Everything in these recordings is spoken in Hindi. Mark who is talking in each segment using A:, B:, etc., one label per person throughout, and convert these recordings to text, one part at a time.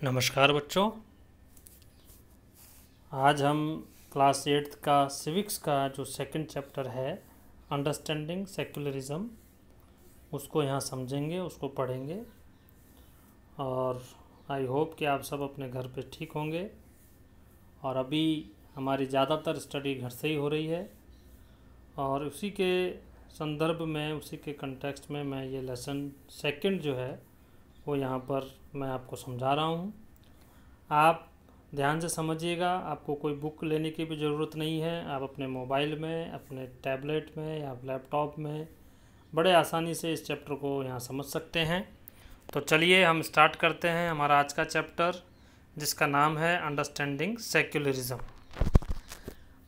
A: नमस्कार बच्चों। आज हम क्लास 8th का सिविक्स का जो सेकंड चैप्टर है अंडरस्टैंडिंग सेक्युलरिज्म उसको यहाँ समझेंगे, उसको पढ़ेंगे। और आई होप कि आप सब अपने घर पे ठीक होंगे। और अभी हमारी ज़्यादातर स्टडी घर से ही हो रही है और उसी के संदर्भ में, उसी के कंटेक्स्ट में मैं ये लेसन सेकंड जो है वो यहाँ पर मैं आपको समझा रहा हूँ। आप ध्यान से समझिएगा, आपको कोई बुक लेने की भी ज़रूरत नहीं है। आप अपने मोबाइल में, अपने टैबलेट में या लैपटॉप में बड़े आसानी से इस चैप्टर को यहाँ समझ सकते हैं। तो चलिए हम स्टार्ट करते हैं हमारा आज का चैप्टर, जिसका नाम है अंडरस्टैंडिंग सेक्युलरिज्म।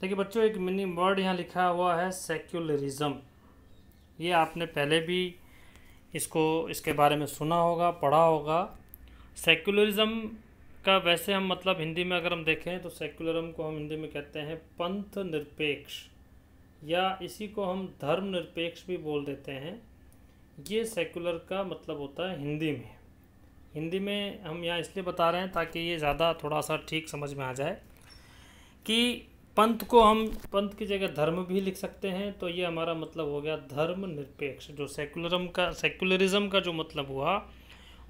A: देखिए बच्चों, एक मिनी वर्ड यहाँ लिखा हुआ है सेक्युलरिज्म। ये आपने पहले भी इसके बारे में सुना होगा, पढ़ा होगा। सेक्युलरिज्म का वैसे हम मतलब हिंदी में अगर हम देखें तो सेक्युलरिज्म को हम हिंदी में कहते हैं पंथ निरपेक्ष, या इसी को हम धर्म निरपेक्ष भी बोल देते हैं। ये सेक्युलर का मतलब होता है हिंदी में हम यहाँ इसलिए बता रहे हैं ताकि ये ज़्यादा थोड़ा सा ठीक समझ में आ जाए कि पंथ को हम पंथ की जगह धर्म भी लिख सकते हैं। तो ये हमारा मतलब हो गया धर्म निरपेक्ष। जो सेक्युलरिज्म का जो मतलब हुआ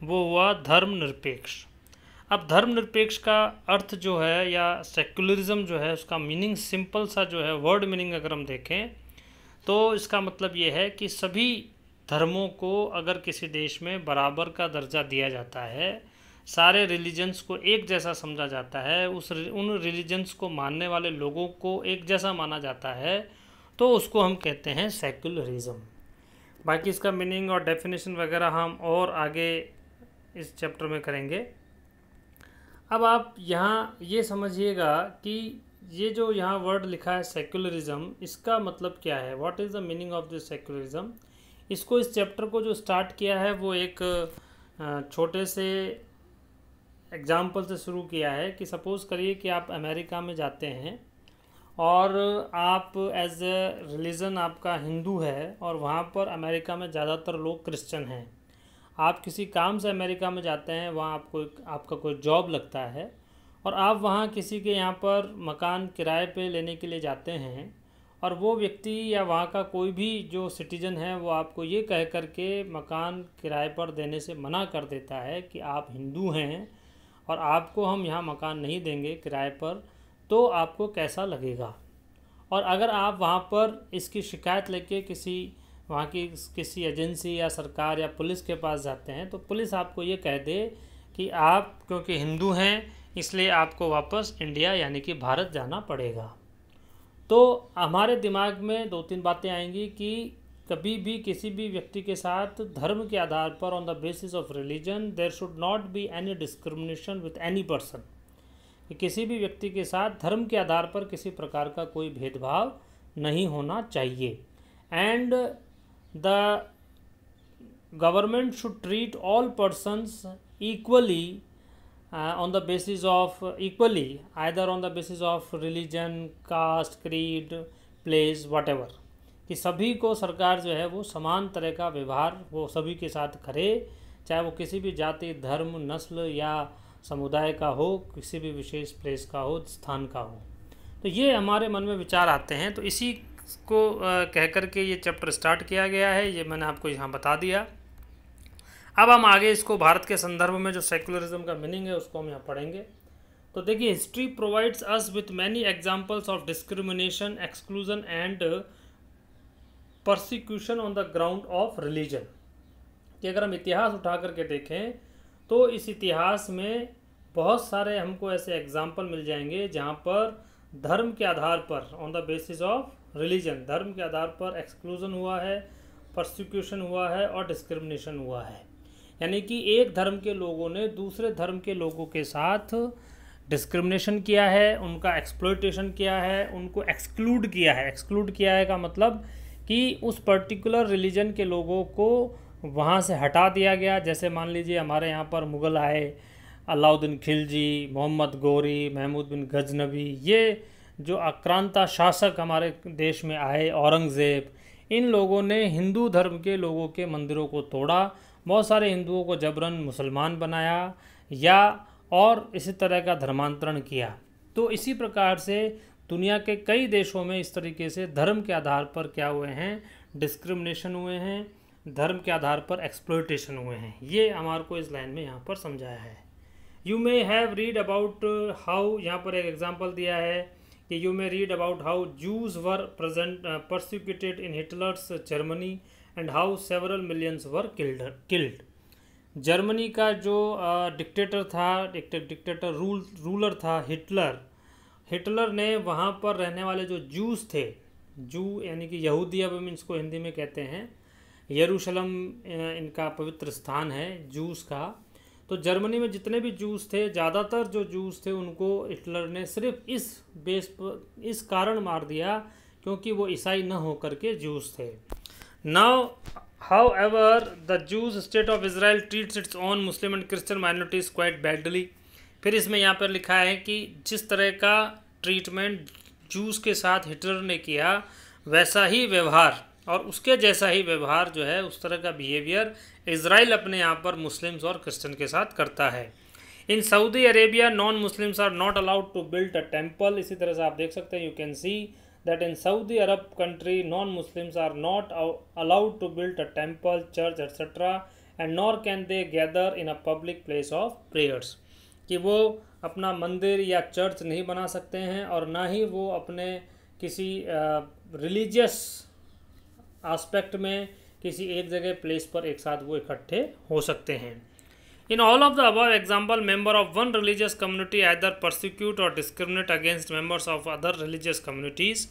A: वो हुआ धर्म निरपेक्ष। अब धर्म निरपेक्ष का अर्थ जो है या सेक्युलरिज्म जो है उसका मीनिंग सिंपल सा जो है, वर्ड मीनिंग अगर हम देखें तो इसका मतलब ये है कि सभी धर्मों को अगर किसी देश में बराबर का दर्जा दिया जाता है, सारे रिलीजन्स को एक जैसा समझा जाता है, उन रिलीजन्स को मानने वाले लोगों को एक जैसा माना जाता है, तो उसको हम कहते हैं सेक्युलरिज्म। बाकी इसका मीनिंग और डेफिनेशन वगैरह हम और आगे इस चैप्टर में करेंगे। अब आप यहाँ ये समझिएगा कि ये जो यहाँ वर्ड लिखा है सेक्युलरिज्म, इसका मतलब क्या है, what is the meaning of this secularism. इसको, इस चैप्टर को जो स्टार्ट किया है वो एक छोटे से एग्जाम्पल से शुरू किया है कि सपोज़ करिए कि आप अमेरिका में जाते हैं और आप एज ए रिलीजन आपका हिंदू है और वहाँ पर अमेरिका में ज़्यादातर लोग क्रिश्चियन हैं। आप किसी काम से अमेरिका में जाते हैं, वहाँ आपका कोई जॉब लगता है और आप वहाँ किसी के यहाँ पर मकान किराए पे लेने के लिए जाते हैं और वो व्यक्ति या वहाँ का कोई भी जो सिटीजन है वो आपको ये कह कर के मकान किराए पर देने से मना कर देता है कि आप हिंदू हैं और आपको हम यहाँ मकान नहीं देंगे किराए पर, तो आपको कैसा लगेगा। और अगर आप वहाँ पर इसकी शिकायत लेके वहाँ की किसी एजेंसी या सरकार या पुलिस के पास जाते हैं तो पुलिस आपको ये कह दे कि आप क्योंकि हिंदू हैं इसलिए आपको वापस इंडिया यानी कि भारत जाना पड़ेगा, तो हमारे दिमाग में दो तीन बातें आएंगी कि कभी भी किसी भी व्यक्ति के साथ धर्म के आधार पर, on the basis of religion, there should not be any discrimination with any person. कि किसी भी व्यक्ति के साथ धर्म के आधार पर किसी प्रकार का कोई भेदभाव नहीं होना चाहिए। And the government should treat all persons equally on the basis of either on the basis of religion, caste, creed, place, whatever। कि सभी को सरकार जो है वो समान तरह का व्यवहार वो सभी के साथ करे, चाहे वो किसी भी जाति, धर्म, नस्ल या समुदाय का हो, किसी भी विशेष प्लेस का हो, स्थान का हो। तो ये हमारे मन में विचार आते हैं, तो इसी को कह कर के ये चैप्टर स्टार्ट किया गया है। ये मैंने आपको यहाँ बता दिया। अब हम आगे इसको भारत के संदर्भ में जो सेक्युलरिज्म का मीनिंग है उसको हम यहाँ पढ़ेंगे। तो देखिए, history provides us with many examples of discrimination, exclusion and persecution on the ground of religion. कि अगर हम इतिहास उठा करके देखें तो इस इतिहास में बहुत सारे हमको ऐसे एग्जाम्पल मिल जाएंगे जहाँ पर धर्म के आधार पर, on the basis of religion, धर्म के आधार पर एक्सक्लूजन हुआ है, परसिक्यूशन हुआ है और डिस्क्रिमिनेशन हुआ है। यानी कि एक धर्म के लोगों ने दूसरे धर्म के लोगों के साथ डिस्क्रिमिनेशन किया है, उनका एक्सप्लॉयटेशन किया है, उनको एक्सक्लूड किया है। एक्सक्लूड किया है का मतलब कि उस पर्टिकुलर रिलीजन के लोगों को वहाँ से हटा दिया गया। जैसे मान लीजिए हमारे यहाँ पर मुग़ल आए, अलाउद्दीन खिलजी, मोहम्मद गोरी, महमूद बिन गजनबी, ये जो आक्रांता शासक हमारे देश में आए, औरंगज़ेब, इन लोगों ने हिंदू धर्म के लोगों के मंदिरों को तोड़ा, बहुत सारे हिंदुओं को जबरन मुसलमान बनाया, या और इसी तरह का धर्मांतरण किया। तो इसी प्रकार से दुनिया के कई देशों में इस तरीके से धर्म के आधार पर क्या हुए हैं, डिस्क्रिमिनेशन हुए हैं, धर्म के आधार पर एक्सप्लॉयटेशन हुए हैं। ये हमारे को इस लाइन में यहाँ पर समझाया है। You may have read about how, यहाँ पर एक एग्जांपल दिया है कि you may read about how Jews were persecuted in Hitler's Germany and how several millions were killed. Germany का जो डिक्टेटर था, डिक्टेटर रूलर था हिटलर ने वहाँ पर रहने वाले जो जूस थे, जू यानी कि यहूदी, अब हम इसको हिंदी में कहते हैं, यरूशलेम इनका पवित्र स्थान है जूस का। तो जर्मनी में जितने भी जूस थे, ज़्यादातर जो जूस थे उनको हिटलर ने सिर्फ इस बेस पर, इस कारण मार दिया क्योंकि वो ईसाई न होकर के जूस थे। Now however the Jews state of Israel treats its own Muslim and Christian minorities quite badly. फिर इसमें यहाँ पर लिखा है कि जिस तरह का ट्रीटमेंट जूस के साथ हिटलर ने किया, वैसा ही व्यवहार और उसके जैसा ही व्यवहार जो है, उस तरह का बिहेवियर इजराइल अपने यहाँ पर मुस्लिम्स और क्रिश्चियन के साथ करता है। In Saudi Arabia non Muslims are not allowed to build a temple. इसी तरह से आप देख सकते हैं, you can see that in Saudi Arab country non Muslims are not allowed to build a temple, church etcetera, and nor can they gather in a public place of prayers. कि वो अपना मंदिर या चर्च नहीं बना सकते हैं और ना ही वो अपने किसी रिलीजियस एस्पेक्ट में किसी एक जगह प्लेस पर एक साथ वो इकट्ठे हो सकते हैं। In all of the above example member of one religious community either persecute और discriminate against members of other religious communities.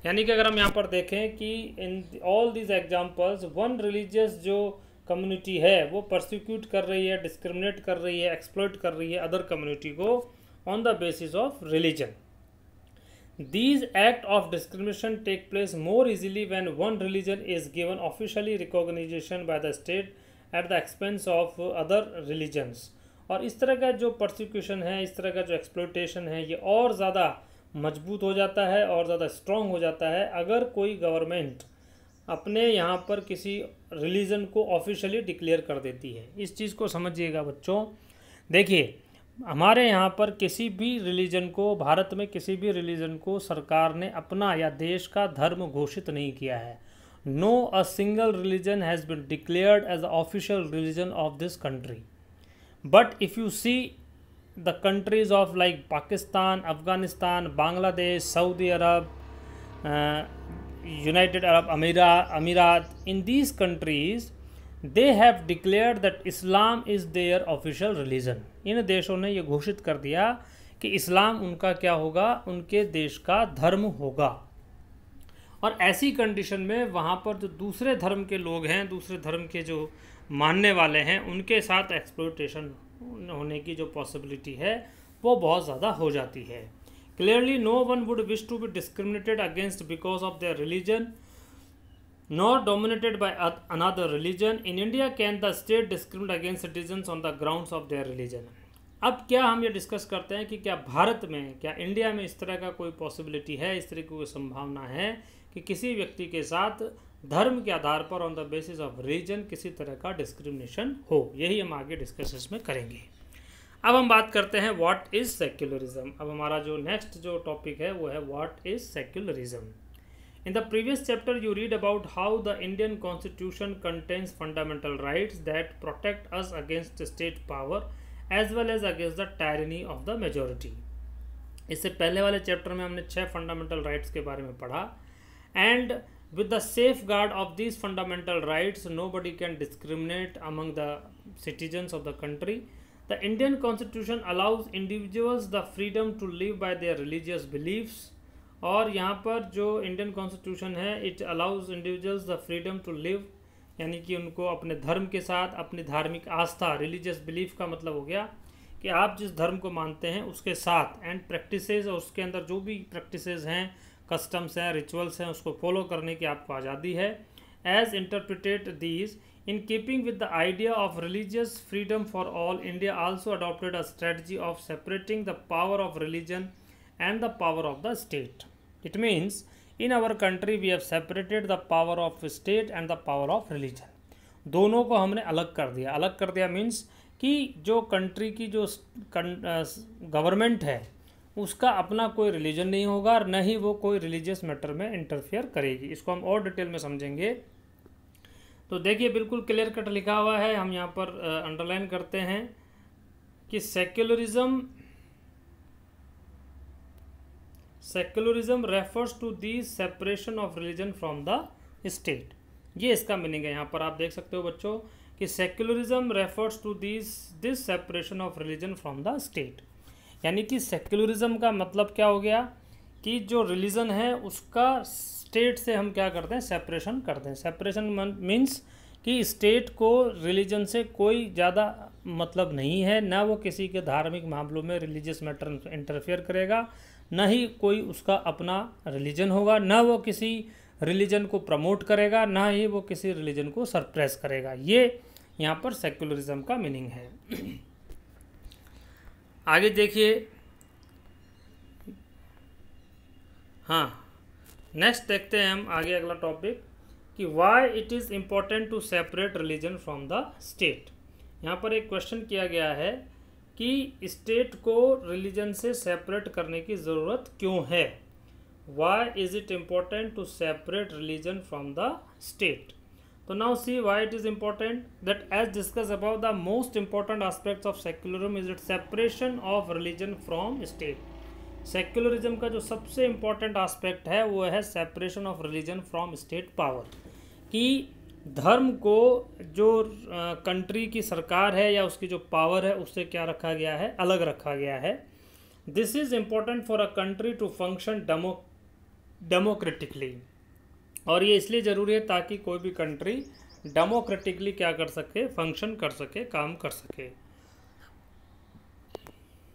A: यानी कि अगर हम यहाँ पर देखें कि in all these examples one religious जो कम्युनिटी है वो परसिक्यूट कर रही है, डिस्क्रिमिनेट कर रही है, एक्सप्लॉइट कर रही है अदर कम्युनिटी को on the basis of religion. These acts of discrimination take place more easily when one religion is given officially recognition by the state at the expense of other religions। और इस तरह का जो persecution है, इस तरह का जो exploitation है, ये और ज़्यादा मजबूत हो जाता है और ज़्यादा स्ट्रॉन्ग हो जाता है अगर कोई गवर्नमेंट अपने यहाँ पर किसी रिलीजन को ऑफिशियली डिक्लेयर कर देती है। इस चीज़ को समझिएगा बच्चों। देखिए, हमारे यहाँ पर किसी भी रिलीजन को, भारत में किसी भी रिलीजन को सरकार ने अपना या देश का धर्म घोषित नहीं किया है। No a single religion has been declared as the official religion of this country. But if you see the countries of like Pakistan, Afghanistan, Bangladesh, Saudi Arab, United Arab Emirates, in these countries they have declared that Islam is their official religion. इन देशों ने ये घोषित कर दिया कि इस्लाम उनका क्या होगा, उनके देश का धर्म होगा। और ऐसी कंडीशन में वहाँ पर जो दूसरे धर्म के लोग हैं, दूसरे धर्म के जो मानने वाले हैं, उनके साथ एक्सप्लॉयटेशन होने की जो पॉसिबिलिटी है वो बहुत ज़्यादा हो जाती है। Clearly no one would wish to be discriminated against because of their religion nor dominated by another religion. In India, can the state discriminate against citizens on the grounds of their religion? अब क्या हम ये डिस्कस करते हैं कि क्या भारत में, क्या इंडिया में इस तरह का कोई पॉसिबिलिटी है, इस तरह की कोई संभावना है कि किसी व्यक्ति के साथ धर्म के आधार पर on the basis of religion किसी तरह का डिस्क्रिमिनेशन हो? यही हम आगे डिस्कस में करेंगे। अब हम बात करते हैं व्हाट इज़ सेक्युलरिज्म। अब हमारा जो नेक्स्ट जो टॉपिक है वो है what is secularism. In the previous chapter, you read about how the Indian Constitution contains fundamental rights that protect us against state power as well as against the tyranny of the majority. इससे पहले वाले चैप्टर में हमने 6 फंडामेंटल राइट्स के बारे में पढ़ा। And with the safeguard of these fundamental rights, nobody can discriminate among the citizens of the country. The Indian Constitution allows individuals the freedom to live by their religious beliefs. और यहाँ पर जो इंडियन कॉन्स्टिट्यूशन है, it allows individuals the freedom to live, यानी कि उनको अपने धर्म के साथ अपनी धार्मिक आस्था, रिलीजियस बिलीफ का मतलब हो गया कि आप जिस धर्म को मानते हैं उसके साथ, एंड प्रैक्टिसेस, और उसके अंदर जो भी प्रैक्टिसेस हैं, कस्टम्स हैं, रिचुअल्स हैं, उसको फॉलो करने की आपको आज़ादी है। As interpreted these in keeping with the idea of religious freedom for all, India also adopted a strategy of separating the power of religion and the power of the state. It means in our country we have separated the power of state and the power of religion. दोनों को हमने अलग कर दिया। अलग कर दिया मीन्स कि जो कंट्री की जो गवर्नमेंट है उसका अपना कोई रिलीजन नहीं होगा और न ही वो कोई रिलीजियस मैटर में इंटरफेयर करेगी। इसको हम और डिटेल में समझेंगे। तो देखिए बिल्कुल क्लियर कट लिखा हुआ है, हम यहाँ पर अंडरलाइन करते हैं कि secularism refers to the separation of religion from the state. ये इसका मीनिंग है। यहाँ पर आप देख सकते हो बच्चों कि secularism refers to this separation of religion from the state, यानी कि सेक्युलरिज्म का मतलब क्या हो गया कि जो रिलीजन है उसका स्टेट से हम क्या करते हैं, सेपरेशन करते हैं। सेपरेशन मीन्स कि स्टेट को रिलीजन से कोई ज़्यादा मतलब नहीं है, ना वो किसी के धार्मिक मामलों में रिलीजियस मैटर इंटरफेयर करेगा, ना ही कोई उसका अपना रिलीजन होगा, ना वो किसी रिलीजन को प्रमोट करेगा, ना ही वो किसी रिलीजन को सरप्रेस करेगा। ये यहाँ पर सेक्युलरिज्म का मीनिंग है। आगे देखिए, हाँ नेक्स्ट देखते हैं हम आगे अगला टॉपिक कि why it is important to separate religion from the state. यहाँ पर एक क्वेश्चन किया गया है कि स्टेट को रिलीजन से सेपरेट करने की ज़रूरत क्यों है। Why is it important to separate religion from the state. So now see why it is important, that as discussed above, the most important aspects of secularism is its separation of religion from state. Secularism का जो सबसे इम्पॉर्टेंट आस्पेक्ट है वो है separation of religion from state power, कि धर्म को जो कंट्री की सरकार है या उसकी जो पावर है उससे क्या रखा गया है, अलग रखा गया है। This is important for a country to function democratically, और ये इसलिए ज़रूरी है ताकि कोई भी कंट्री डेमोक्रेटिकली क्या कर सके, फंक्शन कर सके, काम कर सके।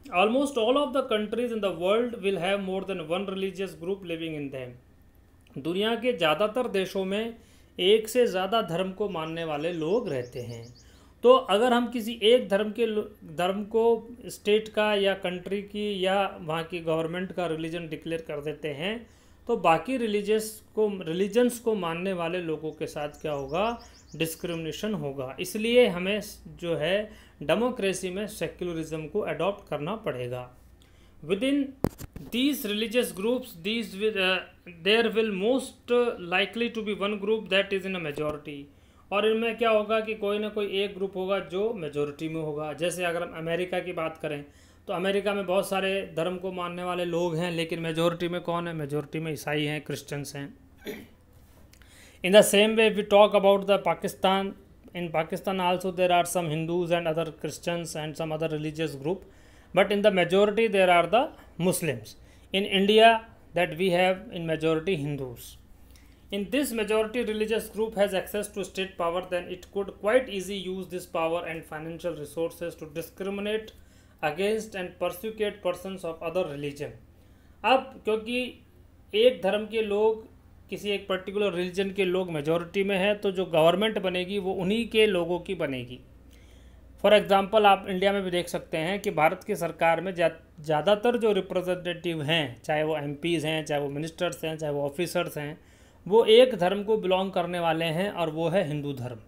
A: Almost all of the countries in the world will have more than one religious group living in them. दुनिया के ज़्यादातर देशों में एक से ज़्यादा धर्म को मानने वाले लोग रहते हैं। तो अगर हम किसी एक धर्म को स्टेट का या कंट्री की या वहाँ की गवर्नमेंट का रिलीजन डिक्लेयर कर देते हैं तो बाकी रिलीजन्स को मानने वाले लोगों के साथ क्या होगा, डिस्क्रिमिनेशन होगा। इसलिए हमें जो है डेमोक्रेसी में सेक्युलरिज्म को अडॉप्ट करना पड़ेगा। Within these religious groups there will most likely to be one group that is in a majority, और इनमें क्या होगा कि कोई ना कोई एक ग्रुप होगा जो मेजॉरिटी में होगा। जैसे अगर हम अमेरिका की बात करें तो अमेरिका में बहुत सारे धर्म को मानने वाले लोग हैं, लेकिन मेजॉरिटी में कौन है, मेजॉरिटी में ईसाई हैं, क्रिश्चियंस हैं। In the same way we talk about the Pakistan, in Pakistan also there are some Hindus and other Christians and some other religious group, but in the majority there are the Muslims. In India that we have in majority Hindus. In this majority religious group has access to state power, then it could quite easily use this power and financial resources to discriminate against and persecute persons of other religion. अब क्योंकि एक धर्म के लोग, किसी एक पर्टिकुलर रिलीजन के लोग मेजॉरिटी में है, तो जो गवर्नमेंट बनेगी वो उन्हीं के लोगों की बनेगी। फॉर एग्जांपल आप इंडिया में भी देख सकते हैं कि भारत की सरकार में ज़्यादातर जो रिप्रेजेंटेटिव हैं, चाहे वो एमपीज़ हैं, चाहे वो मिनिस्टर्स हैं, चाहे वो ऑफिसर्स हैं, वो एक धर्म को बिलोंग करने वाले हैं और वो है हिंदू धर्म।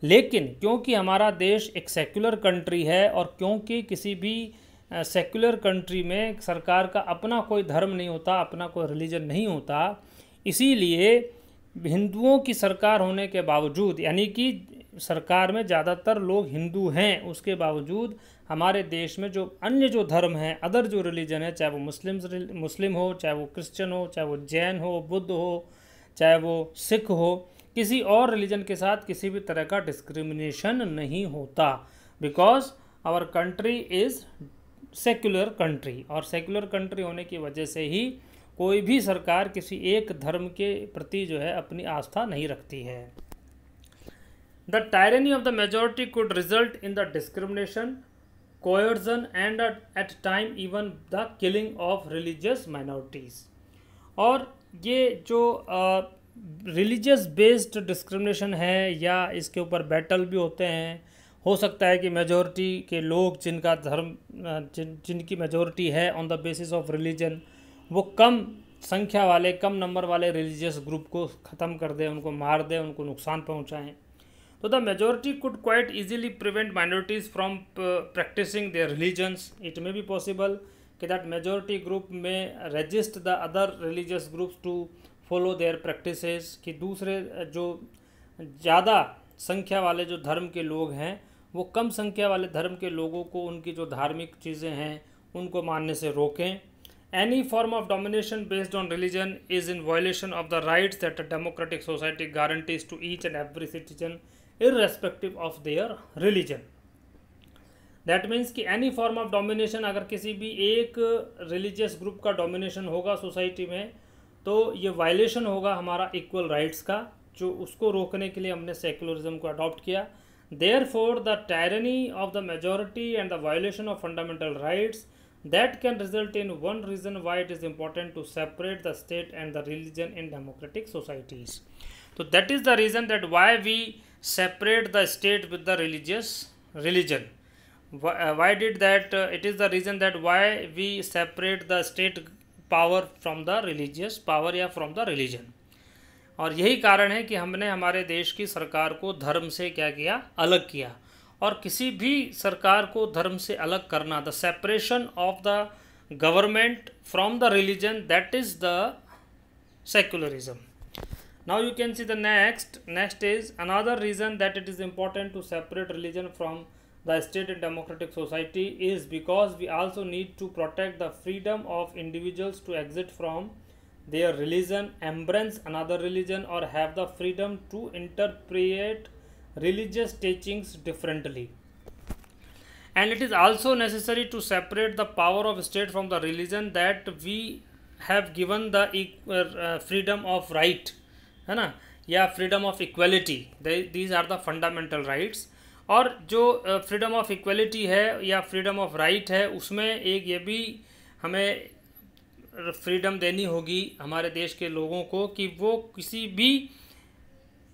A: लेकिन क्योंकि हमारा देश एक सेक्युलर कंट्री है और क्योंकि किसी भी सेक्युलर कंट्री में सरकार का अपना कोई धर्म नहीं होता, अपना कोई रिलीजन नहीं होता, इसीलिए हिंदुओं की सरकार होने के बावजूद, यानी कि सरकार में ज़्यादातर लोग हिंदू हैं, उसके बावजूद हमारे देश में जो अन्य जो धर्म हैं, अदर जो रिलीजन है, चाहे वो मुस्लिम हो, चाहे वो क्रिश्चियन हो, चाहे वो जैन हो, बुद्ध हो, चाहे वो सिख हो, किसी और रिलीजन के साथ किसी भी तरह का डिस्क्रिमिनेशन नहीं होता, because our country is secular country. और सेक्युलर कंट्री होने की वजह से ही कोई भी सरकार किसी एक धर्म के प्रति जो है अपनी आस्था नहीं रखती है। The tyranny of the majority could result in the discrimination, coercion and at time even the killing of religious minorities। और ये जो रिलीजियस बेस्ड डिस्क्रिमिनेशन है या इसके ऊपर बैटल भी होते हैं, हो सकता है कि मेजॉरिटी के लोग जिनका धर्म जिनकी मेजॉरिटी है on the basis of religion, वो कम संख्या वाले, कम नंबर वाले रिलीजियस ग्रुप को ख़त्म कर दें, उनको मार दें, उनको नुकसान पहुंचाएं। तो the majority could quite easily prevent minorities from practicing their religions. It may be possible कि दैट मेजोरिटी ग्रुप में resist the other religious groups to follow their practices, कि दूसरे जो ज़्यादा संख्या वाले जो धर्म के लोग हैं वो कम संख्या वाले धर्म के लोगों को उनकी जो धार्मिक चीज़ें हैं उनको मानने से रोकें. Any form of domination based on religion is in violation of the rights that a democratic society guarantees to each and every citizen irrespective of their religion. That means कि any form of domination, अगर किसी भी एक religious group का domination होगा सोसाइटी में तो ये violation होगा हमारा equal rights का, जो उसको रोकने के लिए हमने secularism को adopt किया. Therefore, the tyranny of the majority and the violation of fundamental rights that can result in one reason why it is important to separate the state and the religion in democratic societies. So that is the reason that why we separate the state with the religion. Why did that? It is the reason that why we separate the state power from the religious power या from the religion. और यही कारण है कि हमने हमारे देश की सरकार को धर्म से क्या किया, अलग किया. और किसी भी सरकार को धर्म से अलग करना, the separation of the government from the religion, that is the secularism. Now you can see the next is another reason that it is important to separate religion from the state in democratic society is because we also need to protect the freedom of individuals to exit from their religion, embrace another religion, or have the freedom to interpret religious teachings differently. And it is also necessary to separate the power of state from the religion, that we have given the freedom of right, है ना, या freedom of equality. These are the fundamental rights. और जो freedom of equality है या freedom of right है, उसमें एक ये भी हमें फ्रीडम देनी होगी हमारे देश के लोगों को कि वो किसी भी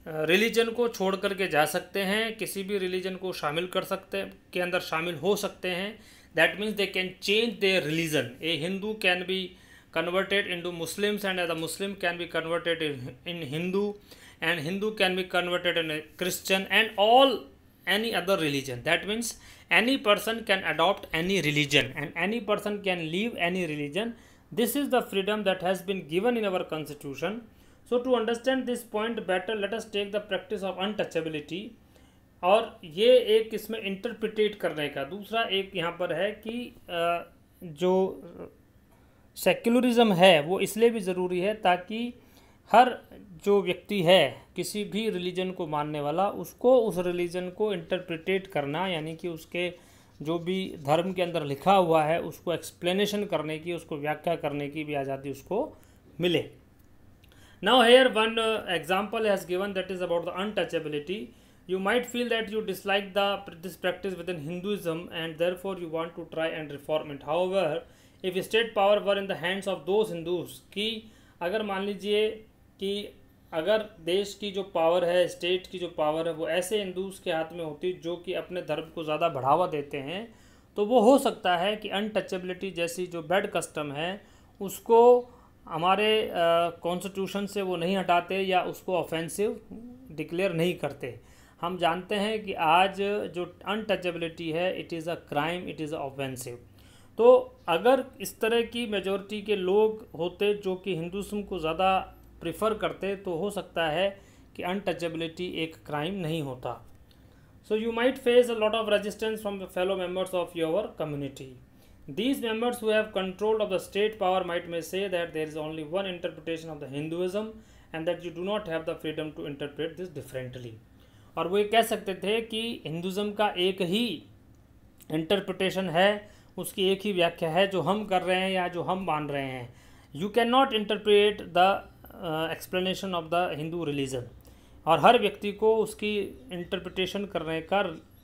A: रिलीजन को छोड़ करके जा सकते हैं, किसी भी रिलीजन को शामिल कर सकते के अंदर शामिल हो सकते हैं. That means they can change their religion. A Hindu can be converted into Muslims and the Muslim can be converted in Hindu and Hindu can be converted in Christian and all any other religion. That means any person can adopt any religion and any person can leave any religion. This is the freedom that has been given in our constitution. So to understand this point better, let us take the practice of untouchability. और ये एक इसमें इंटरप्रिटेट करने का दूसरा एक यहाँ पर है कि जो सेक्युलरिज्म है वो इसलिए भी ज़रूरी है ताकि हर जो व्यक्ति है किसी भी रिलीजन को मानने वाला, उसको उस रिलीजन को इंटरप्रिटेट करना, यानी कि उसके जो भी धर्म के अंदर लिखा हुआ है उसको एक्सप्लेनेशन करने की, उसको व्याख्या करने की भी आज़ादी उसको मिले. Now here one example has given that is about the untouchability. You might feel that you dislike this practice within Hinduism and therefore you want to try and reform it. However, if state power were in the hands of those Hindus, कि अगर मान लीजिए कि अगर देश की जो पावर है, स्टेट की जो पावर है, वो ऐसे हिंदूज के हाथ में होती जो कि अपने धर्म को ज़्यादा बढ़ावा देते हैं, तो वो हो सकता है कि अनटचेबिलिटी जैसी जो बैड कस्टम है उसको हमारे कॉन्स्टिट्यूशन से वो नहीं हटाते या उसको ऑफेंसिव डिक्लेयर नहीं करते. हम जानते हैं कि आज जो अनटचेबिलिटी है it is a crime, it is a offensive. तो अगर इस तरह की मेजॉरिटी के लोग होते जो कि हिंदुज़म को ज़्यादा प्रिफर करते तो हो सकता है कि अनटचेबिलिटी एक क्राइम नहीं होता. So you might face a lot of resistance from the fellow members of your community. These members who have control of the state power may say that there is only one interpretation of the Hinduism and that you do not have the freedom to interpret this differently. और वो ये कह सकते थे कि हिंदुज़म का एक ही इंटरप्रिटेशन है, उसकी एक ही व्याख्या है जो हम कर रहे हैं या जो हम मान रहे हैं. You can not interpret the explanation of the Hindu religion. और हर व्यक्ति को उसकी इंटरप्रिटेशन करने का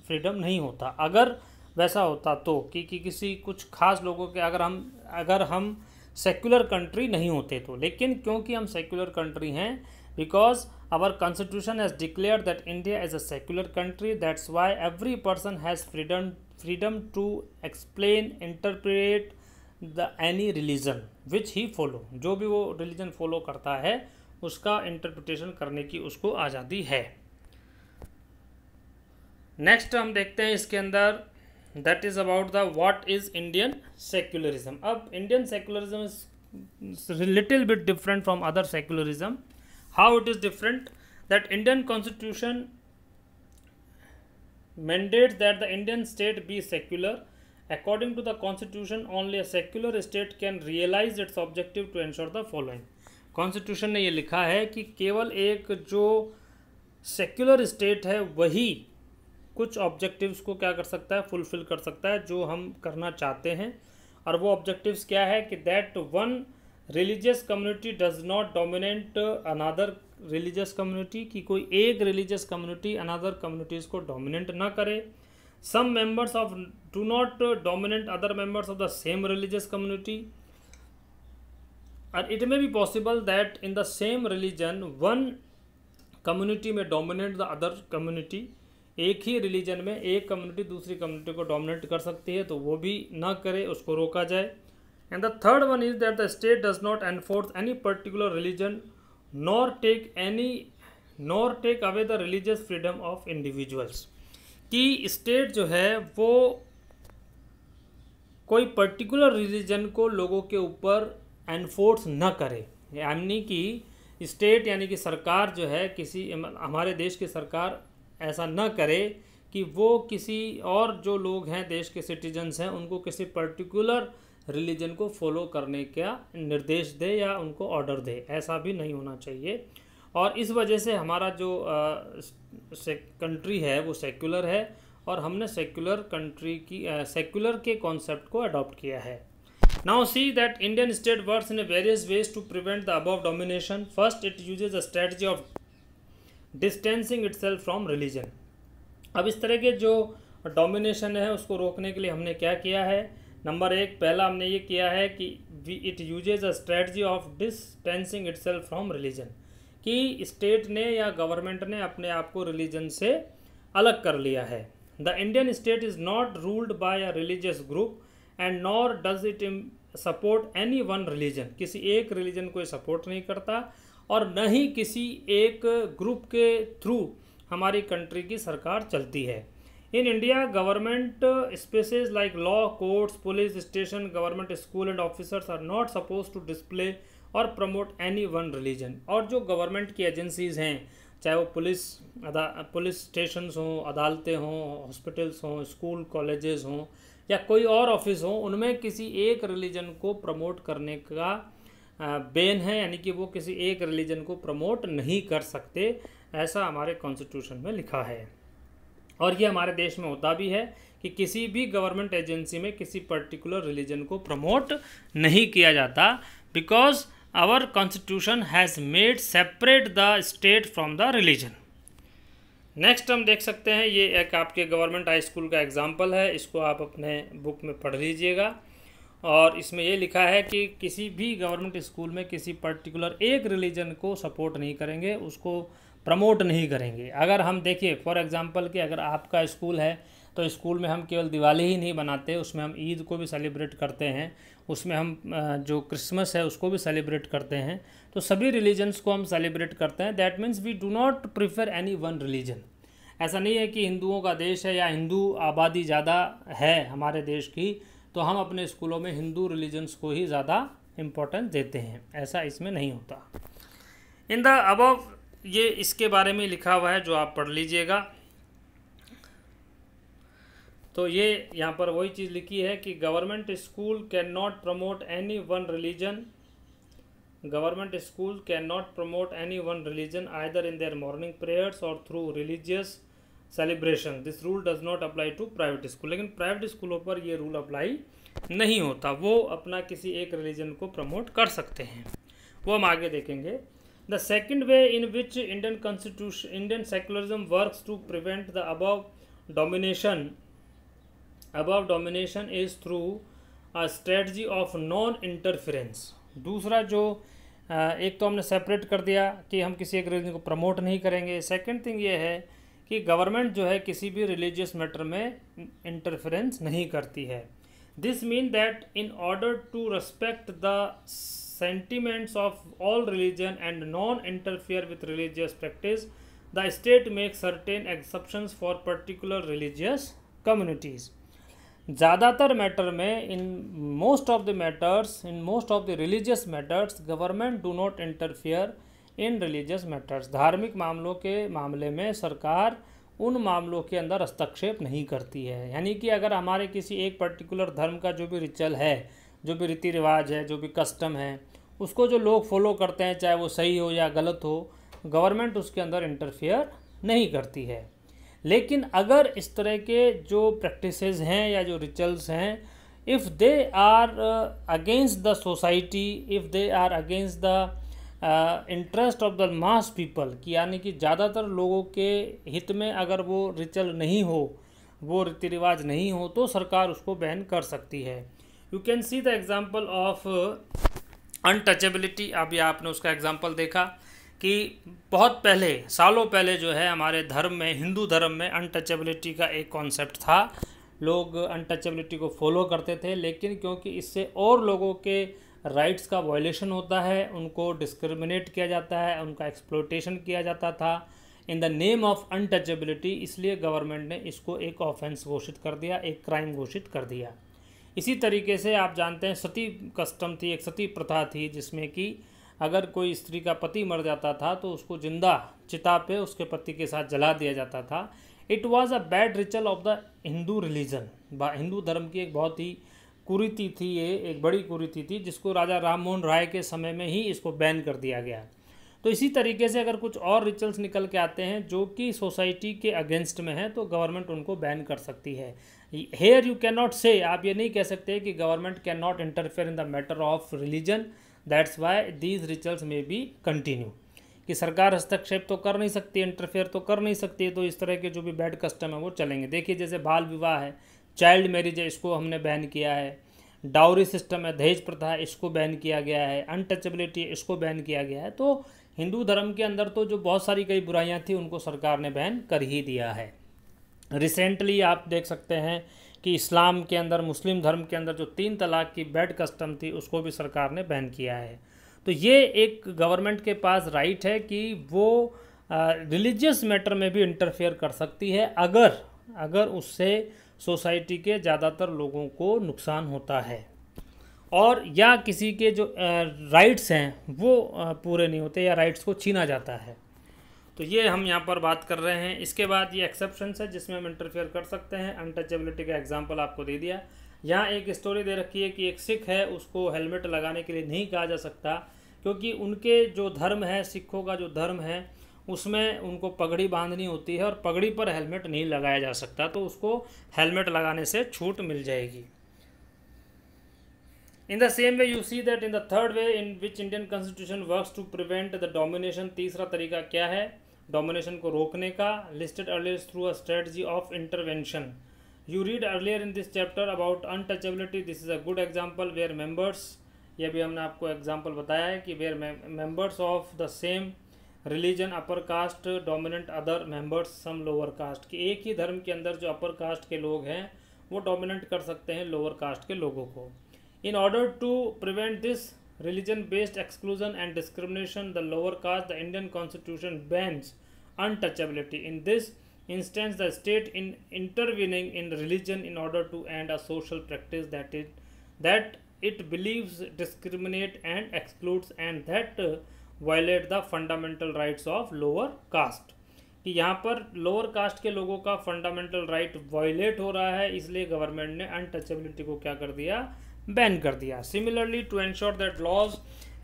A: फ्रीडम नहीं होता. अगर वैसा होता तो कि किसी कुछ खास लोगों के अगर हम सेक्युलर कंट्री नहीं होते तो, लेकिन क्योंकि हम सेक्युलर कंट्री हैं, because our constitution has declared that India is a secular country, that's why every person has freedom to explain, interpret any religion which he follow. जो भी वो religion follow करता है उसका interpretation करने की उसको आज़ादी है. नेक्स्ट हम देखते हैं इसके अंदर, that is about the what is Indian secularism. अब Indian secularism is little bit different from other secularism. How it is different? That Indian constitution mandates that the Indian state be secular. According to the constitution, only a secular state can realize its objective to ensure the following. Constitution ने ये लिखा है कि केवल एक जो सेक्युलर स्टेट है वही कुछ ऑब्जेक्टिव्स को क्या कर सकता है, फुलफिल कर सकता है जो हम करना चाहते हैं। और वो ऑब्जेक्टिव्स क्या है कि that one religious community does not dominate another religious community, की कोई एक रिलीजियस कम्युनिटी अनदर कम्युनिटीज़ को डोमिनेट ना करे। Some members of do not dominate other members of the same religious community. और it may be possible that in the same religion one community में डोमिनेट द अदर कम्युनिटी। एक ही रिलीजन में एक कम्युनिटी दूसरी कम्युनिटी को डोमिनेट कर सकती है, तो वो भी ना करे, उसको रोका जाए। And the third one is that the state does not enforce any particular religion nor take away the religious freedom of individuals. कि स्टेट जो है वो कोई पर्टिकुलर रिलीजन को लोगों के ऊपर एनफोर्स न करे, यानी कि स्टेट यानी कि सरकार जो है, किसी हमारे देश की सरकार ऐसा न करे कि वो किसी और जो लोग हैं देश के सिटीजन्स हैं उनको किसी पर्टिकुलर रिलीजन को फॉलो करने का निर्देश दे या उनको ऑर्डर दे, ऐसा भी नहीं होना चाहिए। और इस वजह से हमारा जो कंट्री है वो सेक्युलर है और हमने सेक्युलर कंट्री की सेक्युलर के कॉन्सेप्ट को अडॉप्ट किया है। Now see that Indian state works in various ways to prevent the above domination. First, it uses a strategy of distancing itself from religion. अब इस तरह के जो डोमिनेशन है उसको रोकने के लिए हमने क्या किया है? नंबर एक, पहला हमने ये किया है कि it uses a strategy of distancing itself from religion, कि स्टेट ने या गवर्नमेंट ने अपने आप को रिलीजन से अलग कर लिया है। The Indian state is not ruled by a religious group and nor does it support any one religion. किसी एक रिलीजन को सपोर्ट नहीं करता और न ही किसी एक ग्रुप के थ्रू हमारी कंट्री की सरकार चलती है। In India government spaces like law courts, police station, government school and officers are not suppose to display or promote any one religion. और जो गवर्नमेंट की एजेंसीज़ हैं, चाहे वो पुलिस स्टेशंस हों, अदालतें हों, हॉस्पिटल्स हों, स्कूल कॉलेजेस हों या कोई और ऑफिस हो, उनमें किसी एक रिलीजन को प्रमोट करने का बैन है, यानी कि वो किसी एक रिलीजन को प्रमोट नहीं कर सकते, ऐसा हमारे कॉन्स्टिट्यूशन में लिखा है। और ये हमारे देश में होता भी है कि किसी भी गवर्नमेंट एजेंसी में किसी पर्टिकुलर रिलीजन को प्रमोट नहीं किया जाता, because our constitution has made separate the state from the religion. Next हम देख सकते हैं, ये एक आपके गवर्नमेंट हाई स्कूल का एग्जाम्पल है, इसको आप अपने बुक में पढ़ लीजिएगा। और इसमें ये लिखा है कि किसी भी गवर्नमेंट स्कूल में किसी पर्टिकुलर एक रिलीजन को सपोर्ट नहीं करेंगे, उसको प्रमोट नहीं करेंगे। अगर हम देखिए फॉर एग्जांपल कि अगर आपका स्कूल है तो स्कूल में हम केवल दिवाली ही नहीं बनाते, उसमें हम ईद को भी सेलिब्रेट करते हैं, उसमें हम जो क्रिसमस है उसको भी सेलिब्रेट करते हैं, तो सभी रिलीजन्स को हम सेलिब्रेट करते हैं। That means we do not prefer any one religion. ऐसा नहीं है कि हिंदुओं का देश है या हिंदू आबादी ज़्यादा है हमारे देश की तो हम अपने स्कूलों में हिंदू रिलीजन्स को ही ज़्यादा इम्पोर्टेंस देते हैं, ऐसा इसमें नहीं होता। इन द अबव ये इसके बारे में लिखा हुआ है जो आप पढ़ लीजिएगा। तो ये यहाँ पर वही चीज़ लिखी है कि government school can not promote any one religion, government school can not promote any one religion either in their morning prayers और through religious celebration. This rule does not apply to private school. लेकिन प्राइवेट स्कूलों पर ये रूल अप्लाई नहीं होता, वो अपना किसी एक रिलीजन को प्रमोट कर सकते हैं, वो हम आगे देखेंगे। The second way in which Indian secularism works to prevent the above domination is through a strategy of non interference. दूसरा जो एक तो हमने सेपरेट कर दिया कि हम किसी एक रिलीजन को प्रमोट नहीं करेंगे। सेकंड थिंग ये है कि गवर्नमेंट जो है किसी भी रिलीजियस मैटर में इंटरफेरेंस नहीं करती है। This mean that in order to respect the sentiments of all religion and non interfere with religious practice, the state make certain exceptions for particular religious communities. ज़्यादातर मैटर में, in most of the matters, in most of the religious matters, government do not interfere in religious matters. धार्मिक मामलों के मामले में सरकार उन मामलों के अंदर हस्तक्षेप नहीं करती है। यानी कि अगर हमारे किसी एक पर्टिकुलर धर्म का जो भी रिचुअल है, जो भी रीति रिवाज है, जो भी कस्टम है, उसको जो लोग फॉलो करते हैं, चाहे वो सही हो या गलत हो, गवर्नमेंट उसके अंदर इंटरफियर नहीं करती है। लेकिन अगर इस तरह के जो प्रैक्टिसेस हैं या जो रिचुअल्स हैं, if they are against the society, if they are against the interest of the mass people, कि यानी कि ज़्यादातर लोगों के हित में अगर वो रिचुअल नहीं हो, वो रीति रिवाज नहीं हो, तो सरकार उसको बैन कर सकती है। You can see the example of untouchability. अभी आपने उसका एग्जाम्पल देखा कि बहुत पहले, सालों पहले जो है हमारे धर्म में, हिंदू धर्म में अनटचेबिलिटी का एक कॉन्सेप्ट था। लोग अनटचेबिलिटी को फॉलो करते थे, लेकिन क्योंकि इससे और लोगों के राइट्स का वायलेशन होता है, उनको डिस्क्रिमिनेट किया जाता है, उनका एक्सप्लॉयटेशन किया जाता था in the name of untouchability, इसलिए गवर्नमेंट ने इसको एक ऑफेंस घोषित कर दिया, एक क्राइम घोषित कर दिया। इसी तरीके से आप जानते हैं सती कस्टम थी, एक सती प्रथा थी, जिसमें कि अगर कोई स्त्री का पति मर जाता था तो उसको जिंदा चिता पे उसके पति के साथ जला दिया जाता था। It was a bad ritual of the Hindu religion. Hindu धर्म की एक बहुत ही कुरीति थी, ये एक बड़ी कुरीति थी, जिसको राजा राम मोहन राय के समय में ही इसको बैन कर दिया गया। तो इसी तरीके से अगर कुछ और रिचुअल्स निकल के आते हैं जो कि सोसाइटी के अगेंस्ट में है, तो गवर्नमेंट उनको बैन कर सकती है। हेयर यू कैन नॉट से, आप ये नहीं कह सकते कि government can not interfere in the matter of religion, that's why these rituals में बी कंटिन्यू। कि सरकार हस्तक्षेप तो कर नहीं सकती, इंटरफेयर तो कर नहीं सकती, तो इस तरह के जो भी बैड कस्टम है वो चलेंगे। देखिए जैसे बाल विवाह है, चाइल्ड मैरिज है, इसको हमने बैन किया है। डाउरी सिस्टम है, दहेज प्रथा है, इसको बैन किया गया है। अनटचेबिलिटी, इसको बैन किया गया है। तो हिंदू धर्म के अंदर तो जो बहुत सारी कई बुराइयां थी, उनको सरकार ने बैन कर ही दिया है। रिसेंटली आप देख सकते हैं कि इस्लाम के अंदर, मुस्लिम धर्म के अंदर जो 3 तलाक की बैड कस्टम थी, उसको भी सरकार ने बैन किया है। तो ये एक गवर्नमेंट के पास राइट है कि वो रिलीजियस मैटर में भी इंटरफेयर कर सकती है, अगर उससे सोसाइटी के ज़्यादातर लोगों को नुकसान होता है, और या किसी के जो राइट्स हैं वो पूरे नहीं होते, या राइट्स को छीना जाता है। तो ये हम यहाँ पर बात कर रहे हैं। इसके बाद ये एक्सेप्शंस है जिसमें हम इंटरफेयर कर सकते हैं। अनटचेबिलिटी का एग्जांपल आपको दे दिया। यहाँ एक स्टोरी दे रखी है कि एक सिख है, उसको हेलमेट लगाने के लिए नहीं कहा जा सकता, क्योंकि उनके जो धर्म है, सिखों का जो धर्म है, उसमें उनको पगड़ी बांधनी होती है और पगड़ी पर हेलमेट नहीं लगाया जा सकता, तो उसको हेलमेट लगाने से छूट मिल जाएगी। In the same way, you see that in the third way in which Indian Constitution works to prevent the domination, तीसरा तरीका क्या है डोमिनेशन को रोकने का? listed earlier through a strategy of intervention. You read earlier in this chapter about untouchability. This is a good example where members, यह भी हमने आपको एग्जाम्पल बताया है कि where members of the same religion upper caste dominant other members some lower caste, कि एक ही धर्म के अंदर जो अपर कास्ट के लोग हैं वो डोमिनेट कर सकते हैं लोअर कास्ट के लोगों को। In order to prevent this religion-based exclusion and discrimination, the lower caste, the Indian Constitution bans untouchability. In this instance, the state in intervening in religion in order to end a social practice that it believes discriminate and excludes and that violate the fundamental rights of lower caste. कि यहाँ पर लोअर कास्ट के लोगों का फंडामेंटल राइट वायलेट हो रहा है, इसलिए गवर्नमेंट ने अनटचेबिलिटी को क्या कर दिया? बैन कर दिया। Similarly to ensure that laws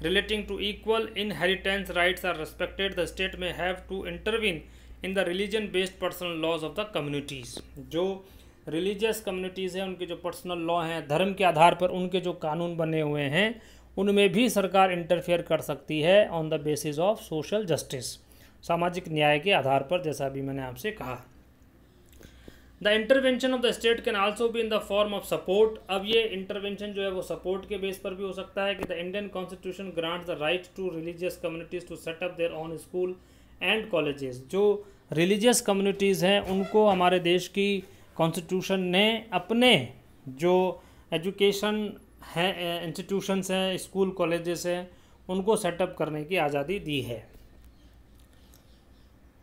A: relating to equal inheritance rights are respected, the state may have to intervene in the religion based personal laws of the communities. जो रिलीजियस कम्युनिटीज़ हैं, उनके जो पर्सनल लॉ हैं, धर्म के आधार पर उनके जो कानून बने हुए हैं, उनमें भी सरकार इंटरफेयर कर सकती है on the basis of social justice, सामाजिक न्याय के आधार पर, जैसा अभी मैंने आपसे कहा। The intervention of the state can also be in the form of support. अब ये इंटरवेंशन जो है वो सपोर्ट के बेस पर भी हो सकता है कि the Indian constitution grants the right to religious communities to set up their own school and colleges. जो रिलीजियस कम्युनिटीज़ हैं उनको हमारे देश की कॉन्स्टिट्यूशन ने अपने जो एजुकेशन है, इंस्टीट्यूशंस हैं, स्कूल कॉलेजेस हैं, उनको सेटअप करने की आज़ादी दी है।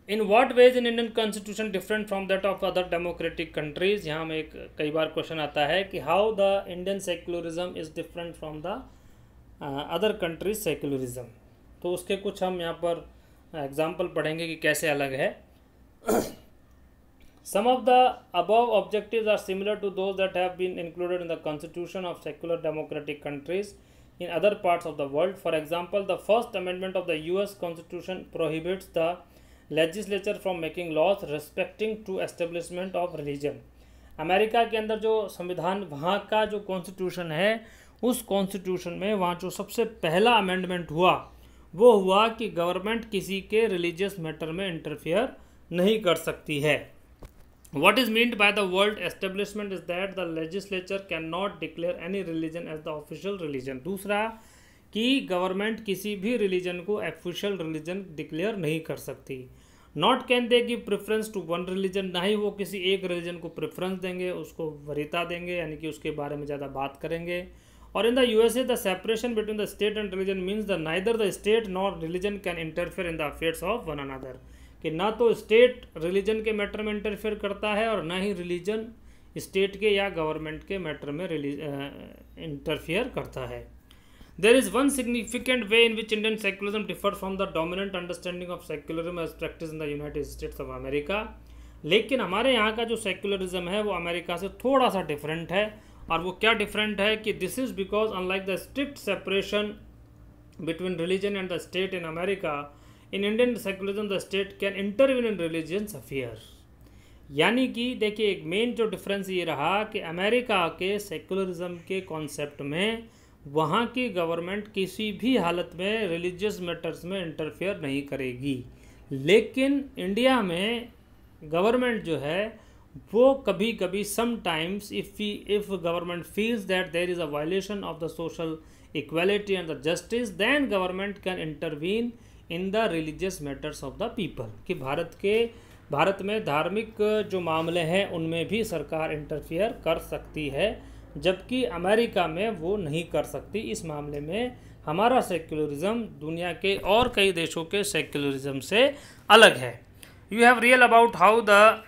A: In what ways in Indian constitution different from that of other democratic countries. यहाँ में एक कई बार क्वेश्चन आता है कि how the Indian secularism is different from the other countries secularism. तो उसके कुछ हम यहाँ पर एग्जाम्पल पढ़ेंगे कि कैसे अलग है। Some of the above objectives are similar to those that have been included in the constitution of secular democratic countries in other parts of the world. For example, the First Amendment of the US Constitution prohibits the legislature from making laws respecting to establishment of religion. America के अंदर जो संविधान वहाँ का जो कॉन्स्टिट्यूशन है, उस कॉन्स्टिट्यूशन में वहाँ जो सबसे पहला अमेंडमेंट हुआ वो हुआ कि गवर्नमेंट किसी के रिलीजियस मैटर में इंटरफियर नहीं कर सकती है। What is meant by the word establishment is that the legislature cannot declare any religion as the official religion. दूसरा कि गवर्नमेंट किसी भी रिलीजन को ऑफिशियल रिलीजन डिक्लेयर नहीं कर सकती। Not can they give preference to one religion, ना ही वो किसी एक रिलीजन को प्रेफरेंस देंगे, उसको वरीयता देंगे, यानी कि उसके बारे में ज़्यादा बात करेंगे। और in the USA the separation between the state and religion means the neither the state nor religion can interfere in the affairs of one another, कि ना तो स्टेट रिलीजन के मैटर में इंटरफेयर करता है और ना ही रिलीजन स्टेट के या गवर्नमेंट के मैटर में इंटरफेयर करता है। There is one significant way in which Indian secularism differ from the dominant understanding of secularism as practice in the United States of America. लेकिन हमारे यहाँ का जो सेक्युलरिज्म है वो अमेरिका से थोड़ा सा डिफरेंट है। और वो क्या डिफरेंट है कि this is because unlike the strict separation between religion and the state in America, in Indian secularism the state can intervene in religious affair. यानी कि देखिए एक मेन जो डिफरेंस ये रहा कि अमेरिका के सेक्युलरिज्म के कॉन्सेप्ट में वहाँ की गवर्नमेंट किसी भी हालत में रिलीजियस मैटर्स में इंटरफेयर नहीं करेगी। लेकिन इंडिया में गवर्नमेंट जो है वो कभी कभी sometimes if government feels that there is a violation of the social equality and the justice, then government can intervene in the religious matters of the people. कि भारत में धार्मिक जो मामले हैं उनमें भी सरकार इंटरफियर कर सकती है, जबकि अमेरिका में वो नहीं कर सकती। इस मामले में हमारा सेक्युलरिज्म दुनिया के और कई देशों के सेक्युलरिज्म से अलग है। You have real about how the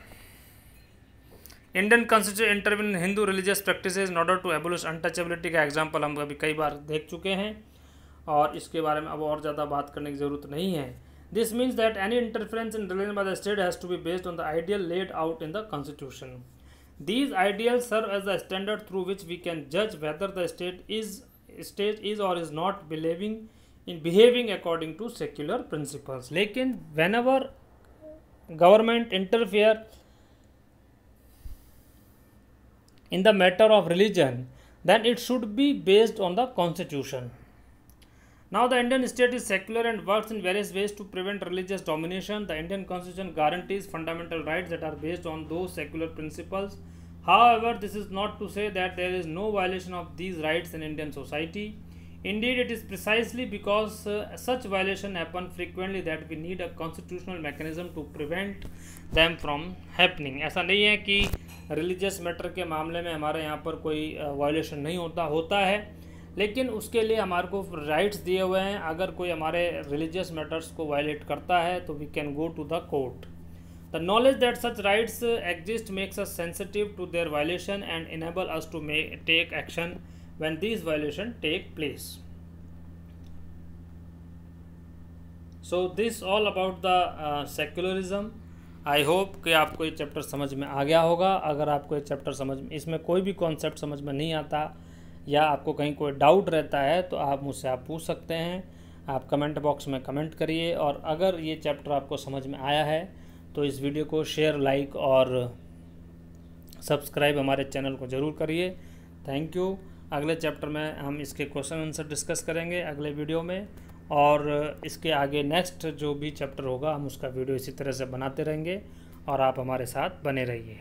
A: Indian constitution intervene in Hindu religious practices in order to abolish untouchability का एग्जाम्पल हम अभी कई बार देख चुके हैं और इसके बारे में अब और ज़्यादा बात करने की ज़रूरत नहीं है। This means that any interference in religion by the state has to be based on the ideal laid out in the constitution. These ideals serve as the standard through which we can judge whether the state is or is not behaving according to secular principles. लेकिन whenever government interfere in the matter of religion, then it should be based on the constitution. Now the Indian state is secular and works in various ways to prevent religious domination. The Indian constitution guarantees fundamental rights that are based on those secular principles. However, this is not to say that there is no violation of these rights in Indian society. Indeed, it is precisely because such violation happen frequently that we need a constitutional mechanism to prevent them from happening. ऐसा नहीं है कि religious matter के मामले में हमारे यहाँ पर कोई violation नहीं होता है, लेकिन उसके लिए हमारे को राइट्स दिए हुए हैं। अगर कोई हमारे रिलीजियस मैटर्स को वायलेट करता है तो we can go to the court. The knowledge that such rights exist makes us sensitive to their violation and enable us to take action when these violation take place. So this all about the secularism. I hope कि आपको ये चैप्टर समझ में आ गया होगा। अगर आपको ये चैप्टर समझ में, इसमें कोई भी कॉन्सेप्ट समझ में नहीं आता या आपको कहीं कोई डाउट रहता है तो आप मुझसे आप पूछ सकते हैं। आप कमेंट बॉक्स में कमेंट करिए। और अगर ये चैप्टर आपको समझ में आया है तो इस वीडियो को शेयर, लाइक और सब्सक्राइब हमारे चैनल को ज़रूर करिए। Thank you. अगले चैप्टर में हम इसके क्वेश्चन आंसर डिस्कस करेंगे अगले वीडियो में, और इसके आगे नेक्स्ट जो भी चैप्टर होगा हम उसका वीडियो इसी तरह से बनाते रहेंगे और आप हमारे साथ बने रहिए।